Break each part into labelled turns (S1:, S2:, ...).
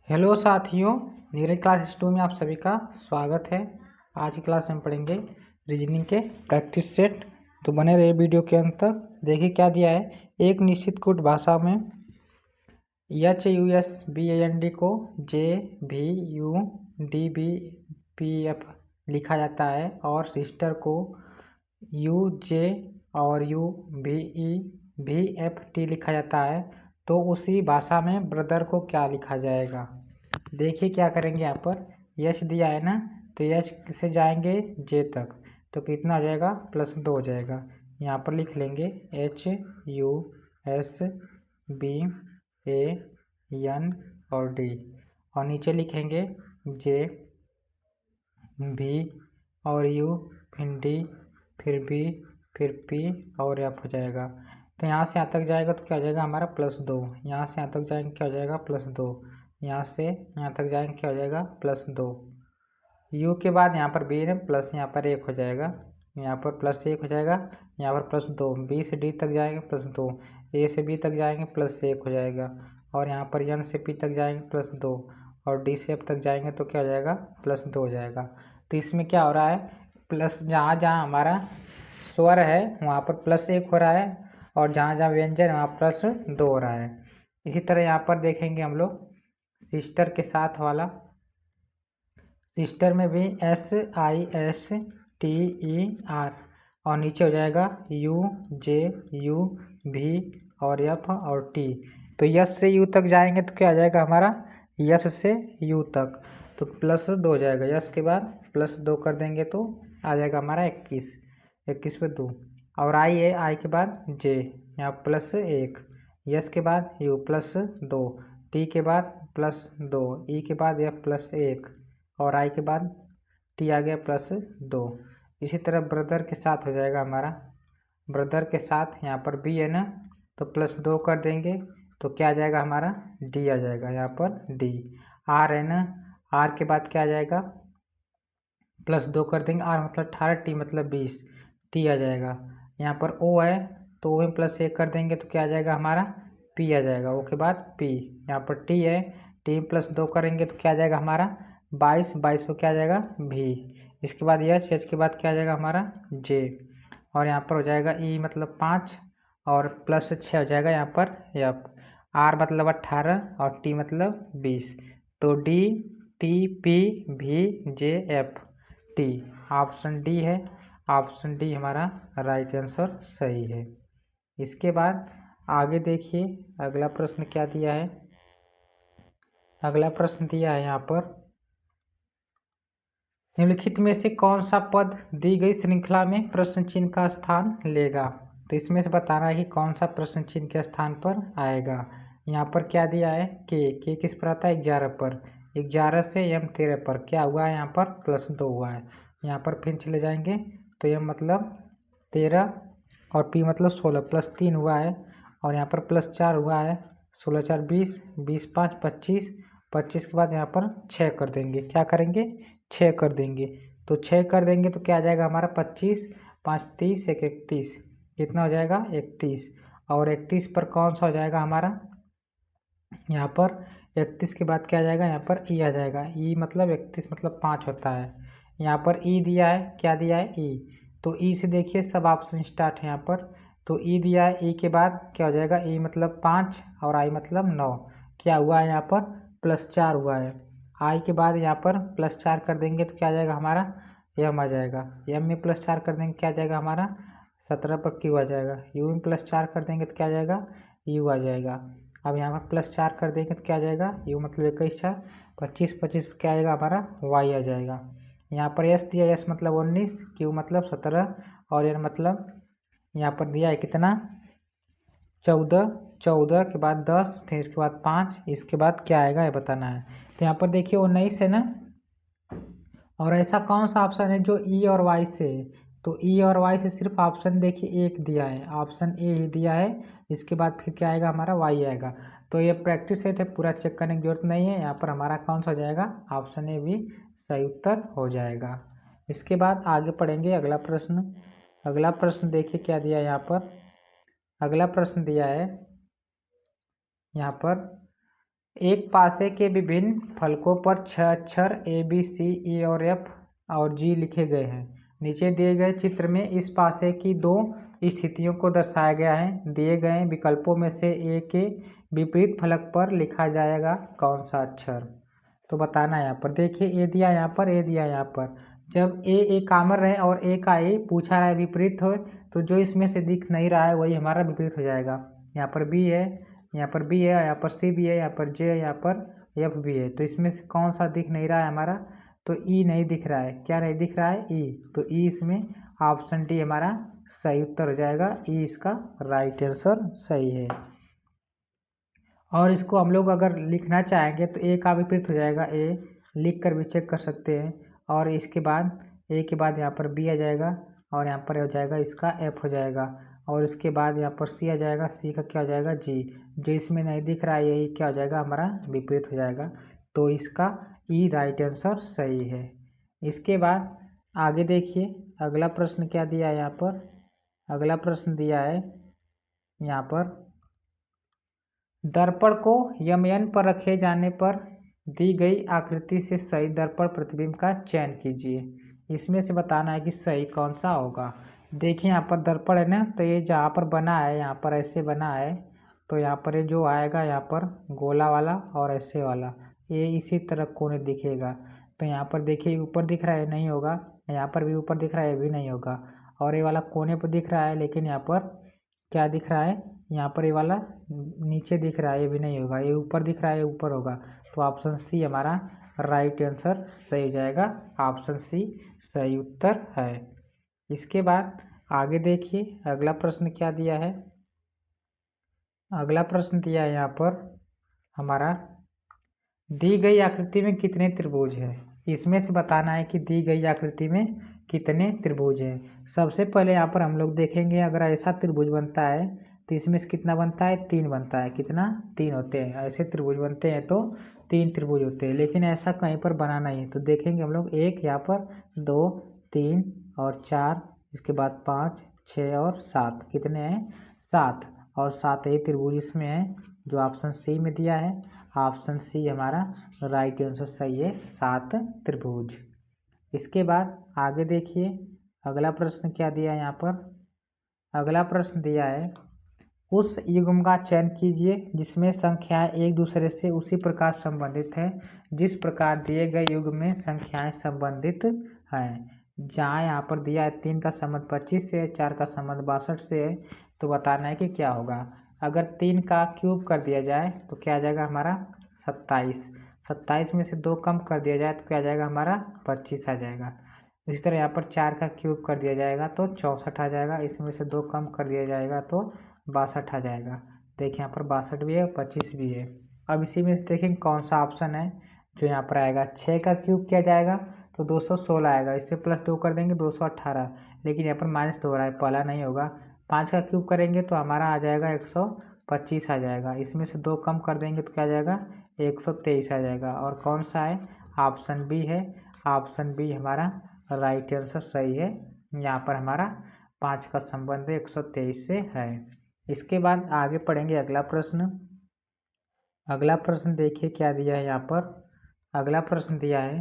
S1: Hello साथियों, Neeraj class 2 में आप सभी का स्वागत है। आज की क्लास में पढ़ेंगे रीजनिंग के प्रैक्टिस सेट। तो बने रहे वीडियो के अंत तक। देखिए क्या दिया है। एक निश्चित कूट भाषा में HUSBAND को JVUDBPF लिखा जाता है और सिस्टर को UJ और UVEVFT लिखा जाता है। तो उसी भाषा में ब्रदर को क्या लिखा जाएगा। देखिए क्या करेंगे। यहाँ पर यश दिया है ना, तो यश से जाएंगे जे तक, तो कितना हो जाएगा +2 हो जाएगा। यहाँ पर लिख लेंगे HUSBAN और D, और नीचे लिखेंगे जे भी और U, फिर D, फिर B, फिर P और F हो जाएगा। तो यहाँ से यहाँ तक जाएगा तो क्या हो जाएगा हमारा +2। यहाँ से यहाँ तक जाएंगे क्या हो जाएगा +2। यहाँ से यहाँ तक जाएंगे क्या हो जाएगा +2। U के बाद यहाँ पर B है प्लस यहाँ पर 1 हो जाएगा, यहाँ पर +1 हो जाएगा, यहाँ पर +2। B से D तक जाएंगे +2, A से B तक जाएंगे +1 हो जाएगा, और यहाँ पर N से P तक जाएंगे +2, और D से F तक जाएंगे तो क्या हो जाएगा +2 हो जाएगा। तो इसमें क्या हो रहा है, प्लस जहाँ जहाँ हमारा स्वर है वहाँ पर +1 हो रहा है, और जहाँ जहाँ व्यंजन है वहाँ +2 हो रहा है। इसी तरह यहाँ पर देखेंगे हम लोग सिस्टर के साथ वाला। सिस्टर में भी SISTER, और नीचे हो जाएगा UJUV और F और T। तो यस से यू तक जाएंगे तो क्या आ जाएगा हमारा यस से यू तक, तो +2 हो जाएगा। यस के बाद +2 कर देंगे तो आ जाएगा हमारा 21, 21 पे 2। और आई है, आई के बाद जे, यहाँ +1, यस के बाद यू +2, टी के बाद +2, ई के बाद यह +1, और आई के बाद टी आ गया +2। इसी तरह ब्रदर के साथ हो जाएगा हमारा। ब्रदर के साथ यहाँ पर बी है ना, तो +2 कर देंगे तो क्या आ जाएगा हमारा डी आ जाएगा, यहाँ पर डी। आर है ना, आर के बाद क्या आ जाएगा +2 कर देंगे, आर मतलब 18, टी मतलब 20, टी आ जाएगा। यहाँ पर ओ है तो ओ में +1 कर देंगे तो क्या आ जाएगा हमारा पी आ जाएगा। ओ के बाद पी, यहाँ पर टी है, टी में +2 करेंगे तो क्या आ जाएगा हमारा 22, 22 पे क्या आ जाएगा भी। इसके बाद एच, एच के बाद क्या आ जाएगा हमारा जे, और यहाँ पर हो जाएगा ई मतलब 5 और +6 हो जाएगा यहाँ पर एफ। आर मतलब 18 और टी मतलब 20, तो डी टी पी भी जे एफ टी, ऑप्शन डी है। ऑप्शन डी हमारा राइट आंसर सही है। इसके बाद आगे देखिए अगला प्रश्न क्या दिया है। अगला प्रश्न दिया है यहाँ पर, निम्नलिखित में से कौन सा पद दी गई श्रृंखला में प्रश्न चिन्ह का स्थान लेगा। तो इसमें से बताना है कि कौन सा प्रश्न चिन्ह के स्थान पर आएगा। यहाँ पर क्या दिया है के किस पर आता है 11 पर, 11 से M 13 पर क्या हुआ है यहाँ पर +2 हुआ है। यहाँ पर फिर चले जाएंगे तो M मतलब 13 और P मतलब 16, +3 हुआ है, और यहाँ पर +4 हुआ है, 16 4 20, 20 5 25, 25 के बाद यहाँ पर 6 कर देंगे। क्या करेंगे 6 कर देंगे, तो 6 कर देंगे तो क्या आ जाएगा हमारा 25, 5 30, 1 31, कितना हो जाएगा 31। और 31 पर कौन सा हो जाएगा हमारा, यहाँ पर 31 के बाद क्या आ जाएगा यहाँ पर ई आ जाएगा। ई मतलब 31 मतलब 5 होता है। यहाँ पर ई दिया है, क्या दिया है ई, तो ई से देखिए सब ऑप्शन स्टार्ट है यहाँ पर। तो ई दिया है, ई के बाद क्या हो जाएगा ई मतलब 5 और आई मतलब 9, क्या हुआ है यहाँ पर +4 हुआ है। आई के बाद यहाँ पर +4 कर देंगे तो क्या आ जाएगा हमारा एम आ जाएगा। एम में +4 कर देंगे क्या आ जाएगा हमारा 17 पर क्यू आ जाएगा। यू में +4 कर देंगे तो क्या आ जाएगा यू आ जाएगा। अब यहाँ पर +4 कर देंगे तो क्या आ जाएगा यू मतलब 21 4, 25 25 क्या आएगा हमारा वाई आ जाएगा। यहाँ पर एस दिया, एस मतलब 19, क्यू मतलब 17, और एन मतलब यहाँ पर दिया है कितना 14, 14 के बाद 10, फिर इसके बाद 5, इसके बाद क्या आएगा ये बताना है। तो यहाँ पर देखिए 19 है ना, और ऐसा कौन सा ऑप्शन है जो ई और वाई से, तो ई और वाई से सिर्फ ऑप्शन देखिए एक दिया है, ऑप्शन ए ही दिया है। इसके बाद फिर क्या आएगा हमारा वाई आएगा। तो ये प्रैक्टिस सेट है, पूरा चेक करने की जरूरत नहीं है। यहाँ पर हमारा कौन सा हो जाएगा ऑप्शन ए भी सही उत्तर हो जाएगा। इसके बाद आगे पढ़ेंगे अगला प्रश्न। अगला प्रश्न देखिए क्या दिया है यहाँ पर। अगला प्रश्न दिया है यहाँ पर एक पासे के विभिन्न फलकों पर 6 अक्षर ए बी सी ई और एफ और जी लिखे गए हैं। नीचे दिए गए चित्र में इस पासे की दो स्थितियों को दर्शाया गया है। दिए गए विकल्पों में से ए के विपरीत फलक पर लिखा जाएगा कौन सा अक्षर। तो बताना है यहाँ पर। देखिए ए दिया यहाँ पर, ए दिया यहाँ पर। जब ए कामर रहे और ए का ए पूछा रहा है विपरीत हो, तो जो इसमें से दिख नहीं रहा है वही हमारा विपरीत हो जाएगा। यहाँ पर बी है, यहाँ पर बी है, यहाँ पर सी भी है, यहाँ पर जे है, यहाँ पर एफ भी है। तो इसमें से कौन सा दिख नहीं रहा है हमारा? तो ई नहीं दिख रहा है। क्या नहीं दिख रहा है? ई। तो ई इसमें ऑप्शन डी हमारा सही उत्तर हो जाएगा। ई इसका राइट आंसर सही है। और इसको हम लोग अगर लिखना चाहेंगे तो ए का विपरीत हो जाएगा ए, लिख कर भी चेक कर सकते हैं। और इसके बाद ए के बाद यहाँ पर बी आ जाएगा और यहाँ पर हो जाएगा इसका एफ हो जाएगा। और इसके बाद यहाँ पर सी आ जाएगा, सी का क्या हो जाएगा? जी। जो इसमें नहीं दिख रहा है यही क्या हो जाएगा हमारा? विपरीत हो जाएगा। तो इसका ई राइट आंसर सही है। इसके बाद आगे देखिए अगला प्रश्न क्या दिया है यहाँ पर। अगला प्रश्न दिया है यहाँ पर, दर्पण को यमयन पर रखे जाने पर दी गई आकृति से सही दर्पण प्रतिबिंब का चयन कीजिए। इसमें से बताना है कि सही कौन सा होगा। देखिए यहाँ पर दर्पण है ना, तो ये जहाँ पर बना है यहाँ पर ऐसे बना है, तो यहाँ पर ये जो आएगा यहाँ पर गोला वाला और ऐसे वाला, ये इसी तरह कोने दिखेगा। तो यहाँ पर देखिए ऊपर दिख रहा है, नहीं होगा। यहाँ पर भी ऊपर दिख रहा है, ये भी नहीं होगा। और ये वाला कोने पर दिख रहा है, लेकिन यहाँ पर क्या दिख रहा है? यहाँ पर ये वाला नीचे दिख रहा है, ये भी नहीं होगा। ये ऊपर दिख रहा है, ये ऊपर होगा। तो ऑप्शन सी हमारा राइट आंसर सही हो जाएगा। ऑप्शन सी सही उत्तर है। इसके बाद आगे देखिए अगला प्रश्न क्या दिया है। अगला प्रश्न दिया है यहाँ पर हमारा, दी गई आकृति में कितने त्रिभुज हैं। इसमें से बताना है कि दी गई आकृति में कितने त्रिभुज हैं। सबसे पहले यहाँ पर हम लोग देखेंगे, अगर ऐसा त्रिभुज बनता है तो इसमें से कितना बनता है? 3 बनता है। कितना? 3 होते हैं। ऐसे त्रिभुज बनते हैं तो 3 त्रिभुज होते हैं। लेकिन ऐसा कहीं पर बना नहीं है, तो देखेंगे हम लोग एक यहाँ पर 2 3 और 4, इसके बाद 5 6 और 7। कितने हैं? 7। और 7 ही त्रिभुज इसमें है, जो ऑप्शन सी में दिया है। ऑप्शन सी हमारा राइट आंसर सही है, 7 त्रिभुज। इसके बाद आगे देखिए अगला प्रश्न क्या दिया है यहाँ पर। अगला प्रश्न दिया है, उस युग्म का चयन कीजिए जिसमें संख्याएं एक दूसरे से उसी प्रकार संबंधित हैं जिस प्रकार दिए गए युग्म में संख्याएं संबंधित हैं। जहाँ यहाँ पर दिया है 3 का संबंध 25 से है, 4 का संबंध 62 से है, तो बताना है कि क्या होगा। अगर 3 का क्यूब कर दिया जाए तो क्या आ जाएगा हमारा? 27। 27 में से 2 कम कर दिया जाए तो क्या आ जाएगा हमारा? 25 आ जाएगा। इसी तरह यहाँ पर 4 का क्यूब कर दिया जाएगा तो 64 आ जाएगा। इसमें से 2 कम कर दिया जाएगा तो 62 आ जाएगा। देखिए यहाँ पर 62 भी है, 25 भी है। अब इसी में से देखेंगे कौन सा ऑप्शन है जो यहाँ पर आएगा। 6 का क्यूब किया जाएगा तो 216 आएगा। इससे प्लस 2 कर देंगे 218, लेकिन यहाँ पर माइनस 2 हो रहा है, पहला नहीं होगा। 5 का क्यूब करेंगे तो हमारा आ जाएगा 125 आ जाएगा। इसमें से 2 कम कर देंगे तो क्या आ जाएगा? 123 आ जाएगा। और कौन सा है? ऑप्शन बी है। ऑप्शन बी हमारा राइट आंसर सही है। यहाँ पर हमारा 5 का संबंध 123 से है। इसके बाद आगे पढ़ेंगे अगला प्रश्न। अगला प्रश्न देखिए क्या दिया है यहाँ पर। अगला प्रश्न दिया है,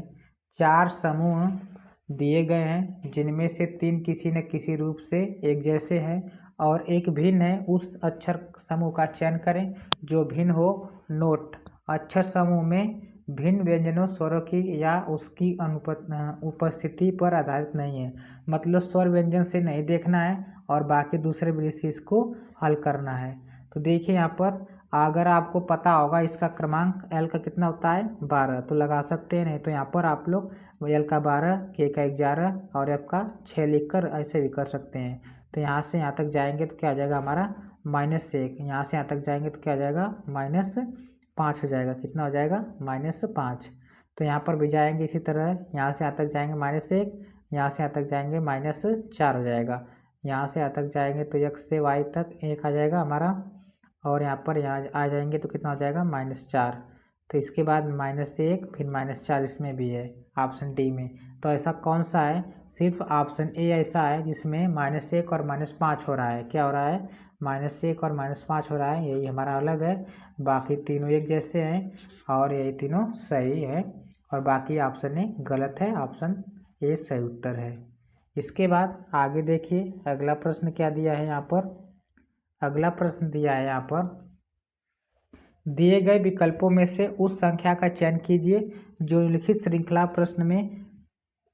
S1: 4 समूह दिए गए हैं जिनमें से 3 किसी न किसी रूप से एक जैसे हैं और एक भिन्न है। उस अक्षर समूह का चयन करें जो भिन्न हो। नोट, अक्षर समूह में भिन्न व्यंजनों स्वरों की या उसकी उपस्थिति पर आधारित नहीं है। मतलब स्वर व्यंजन से नहीं देखना है और बाकी दूसरे विधि से इसको हल करना है। तो देखिए यहाँ पर अगर आपको पता होगा इसका क्रमांक एल का कितना होता है? 12, तो लगा सकते हैं। नहीं तो यहाँ पर आप लोग एल का 12, के का 11 और एफ का 6 लिख कर ऐसे भी कर सकते हैं। तो यहाँ से यहाँ तक जाएंगे तो क्या आ जाएगा हमारा? -1। यहाँ से यहाँ तक जाएंगे तो क्या आ जाएगा? -5 हो जाएगा। कितना हो जाएगा? -5। तो यहाँ पर भी जाएंगे इसी तरह, यहाँ से यहाँ तक जाएंगे -1, यहाँ से यहाँ तक जाएंगे -4 हो जाएगा। यहाँ से यहाँ तक जाएंगे तो x से y तक 1 आ जाएगा हमारा, और यहाँ पर यहाँ आ जाएंगे तो कितना हो जाएगा? -4। तो इसके बाद -1 फिर -40 में भी है ऑप्शन डी में। तो ऐसा कौन सा है, सिर्फ ऑप्शन ए ऐसा है जिसमें -1 और -5 हो रहा है। क्या हो रहा है, -1 और -5 हो रहा है, यही हमारा अलग है। बाकी तीनों एक जैसे हैं और यही तीनों सही है और बाकी ऑप्शन ए गलत है, ऑप्शन ए सही उत्तर है। इसके बाद आगे देखिए अगला प्रश्न क्या दिया है यहाँ पर। अगला प्रश्न दिया है यहाँ पर, दिए गए विकल्पों में से उस संख्या का चयन कीजिए जो निम्नलिखित श्रृंखला प्रश्न में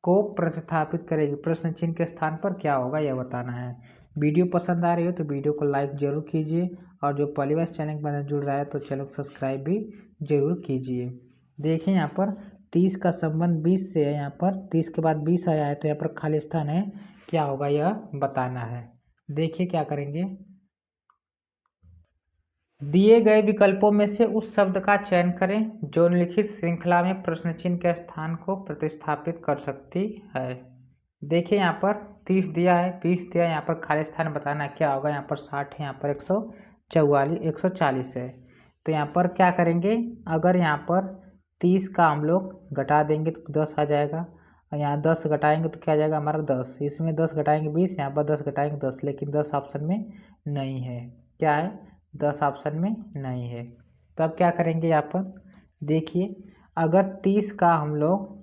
S1: को प्रतिस्थापित करेगी। प्रश्न चिन्ह के स्थान पर क्या होगा यह बताना है। वीडियो पसंद आ रही हो तो वीडियो को लाइक जरूर कीजिए और जो पहली बार चैनल के बाद जुड़ रहा है तो चैनल को सब्सक्राइब भी जरूर कीजिए। देखिए यहाँ पर 30 का संबंध 20 से है, यहाँ पर 30 के बाद 20 आया है तो यहाँ पर खाली स्थान है, क्या होगा यह बताना है। देखिए क्या करेंगे, दिए गए विकल्पों में से उस शब्द का चयन करें जो निम्नलिखित श्रृंखला में प्रश्न चिन्ह के स्थान को प्रतिस्थापित कर सकती है। देखिए यहाँ पर 30 दिया है, 20 दिया है, यहाँ पर खाली स्थान बताना क्या होगा। यहाँ पर 60 है, यहाँ पर 140 है। तो यहाँ पर क्या करेंगे, अगर यहाँ पर 30 का हम लोग घटा देंगे तो 10 आ जाएगा और यहाँ 10 घटाएंगे तो क्या आ जाएगा हमारा 10। इसमें 10 घटाएंगे 20, यहाँ पर 10 घटाएंगे 10, लेकिन 10 ऑप्शन में नहीं है। क्या है, 10 ऑप्शन में नहीं है। तब क्या करेंगे यहाँ पर, देखिए अगर 30 का हम लोग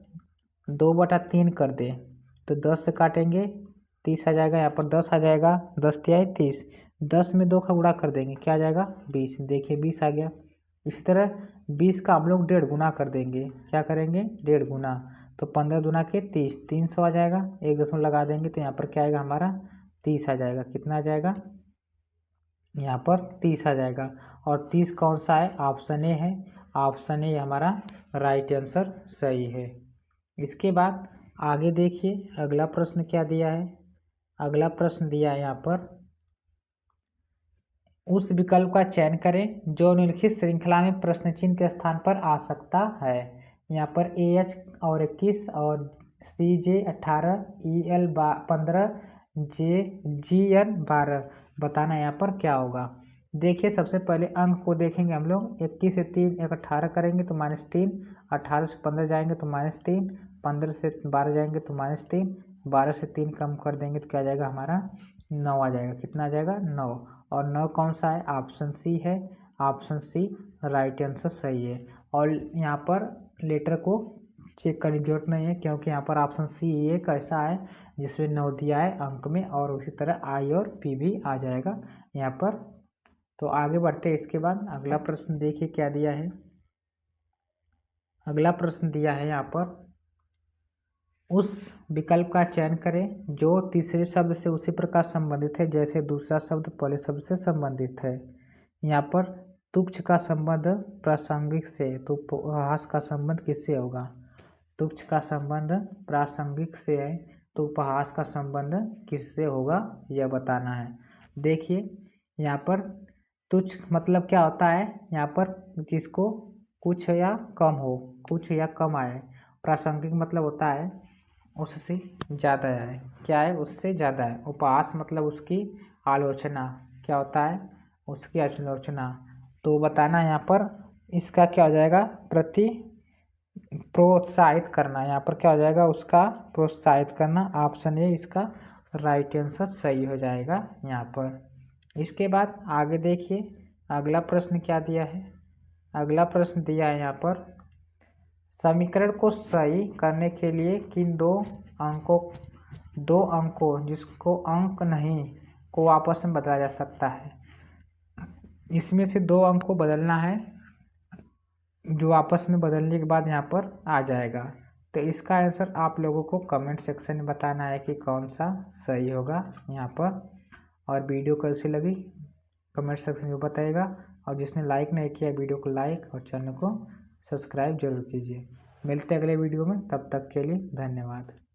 S1: 2/3 कर दें तो 10 से काटेंगे 30 आ जाएगा, यहाँ पर 10 आ जाएगा, 10 तिया 30, 10 में 2 का गुणा कर देंगे क्या आ जाएगा 20। देखिए 20 आ गया। इसी तरह 20 का हम लोग 1.5 गुना कर देंगे, क्या करेंगे 1.5 गुना, तो 15 दूना के 30, 300 आ जाएगा। 1 दशमलव लगा देंगे तो यहाँ पर क्या आएगा हमारा 30 आ जाएगा। कितना आ जाएगा, यहाँ पर 30 आ जाएगा। और 30 कौन सा है, ऑप्शन ए है, ऑप्शन ए हमारा राइट आंसर सही है। इसके बाद आगे देखिए अगला प्रश्न क्या दिया है। अगला प्रश्न दिया है यहाँ पर, उस विकल्प का चयन करें जो निम्नलिखित श्रृंखला में प्रश्न चिन्ह के स्थान पर आ सकता है। यहाँ पर AH और 21 और CJ 18, EL 15, GN 12 बताना यहाँ पर क्या होगा। देखिए सबसे पहले अंक को देखेंगे हम लोग, 21 से 3 एक 18 करेंगे तो -3, 18 से 15 जाएंगे तो -3, 15 से 12 जाएंगे तो -3, 12 से 3 कम कर देंगे तो क्या आ जाएगा हमारा 9 आ जाएगा। कितना आ जाएगा 9, और 9 कौन सा है, ऑप्शन सी है, ऑप्शन सी राइट आंसर सही है। और यहाँ पर लेटर को चेक करने की जरूरत नहीं है क्योंकि यहाँ पर ऑप्शन सी एक ऐसा है जिसमें 9 दिया है अंक में, और उसी तरह आई और पी भी आ जाएगा यहाँ पर। तो आगे बढ़ते हैं। इसके बाद अगला प्रश्न देखिए क्या दिया है। अगला प्रश्न दिया है यहाँ पर, उस विकल्प का चयन करें जो तीसरे शब्द से उसी प्रकार संबंधित है जैसे दूसरा शब्द पहले शब्द से संबंधित है। यहाँ पर तुच्छ का संबंध प्रासंगिक से, तो उपहास का संबंध किससे होगा। तुच्छ का संबंध प्रासंगिक से है तो उपहास का संबंध किससे होगा यह बताना है। देखिए यहाँ पर तुच्छ मतलब क्या होता है, यहाँ पर जिसको कुछ या कम हो, कुछ या कम आए। प्रासंगिक मतलब होता है उससे ज़्यादा है, क्या है उससे ज़्यादा है। उपहास मतलब उसकी आलोचना, क्या होता है उसकी आलोचना। तो बताना यहाँ पर इसका क्या हो जाएगा, प्रोत्साहित करना, यहाँ पर क्या हो जाएगा उसका प्रोत्साहित करना। ऑप्शन ए इसका राइट आंसर सही हो जाएगा यहाँ पर। इसके बाद आगे देखिए अगला प्रश्न क्या दिया है। अगला प्रश्न दिया है यहाँ पर, समीकरण को सही करने के लिए किन दो अंकों जिसको अंक नहीं को आपस में बदला जा सकता है। इसमें से 2 अंक को बदलना है जो आपस में बदलने के बाद यहाँ पर आ जाएगा। तो इसका आंसर आप लोगों को कमेंट सेक्शन में बताना है कि कौन सा सही होगा यहाँ पर। और वीडियो कैसी लगी कमेंट सेक्शन में बताइएगा, और जिसने लाइक नहीं किया वीडियो को लाइक और चैनल को सब्सक्राइब जरूर कीजिए। मिलते हैं अगले वीडियो में, तब तक के लिए धन्यवाद।